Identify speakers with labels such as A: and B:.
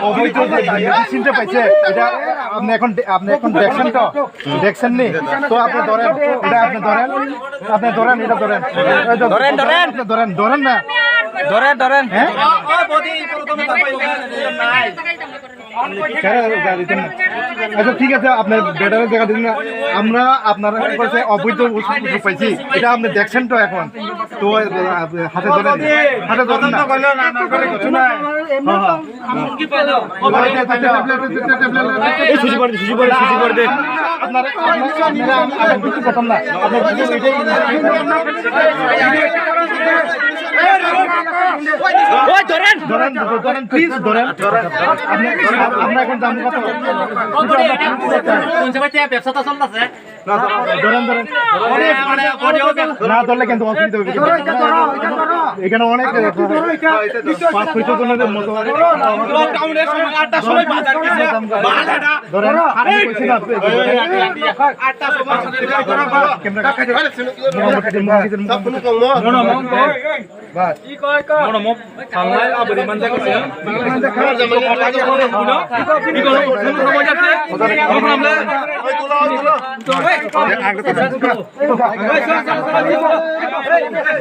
A: অবৈধ চিনতে পাইছে এটা আপনি এখন দেখছেন তো দেখছেন নি তো আপনি ধরেন এটা আপনি ধরেন এটা ধরেন না ধরেন হ্যাঁ আচ্ছা ঠিক আছে আপনার বেটারের জায়গা দিন না আমরা আপনারা কাছে অবৈধ ওষুধ পাইছি এটা আপনি দেখছেন তো এখন তো হাতে ধরেন না কিছু না ধরেন প্লিজ ধরেন আপনার এখন দাম কত
B: ব্যবসাটা চলতেছে
A: না ধরলে কিন্তু অসুবিধা হবে এখানে অনেক পাঁচ পয়সা জনের মতো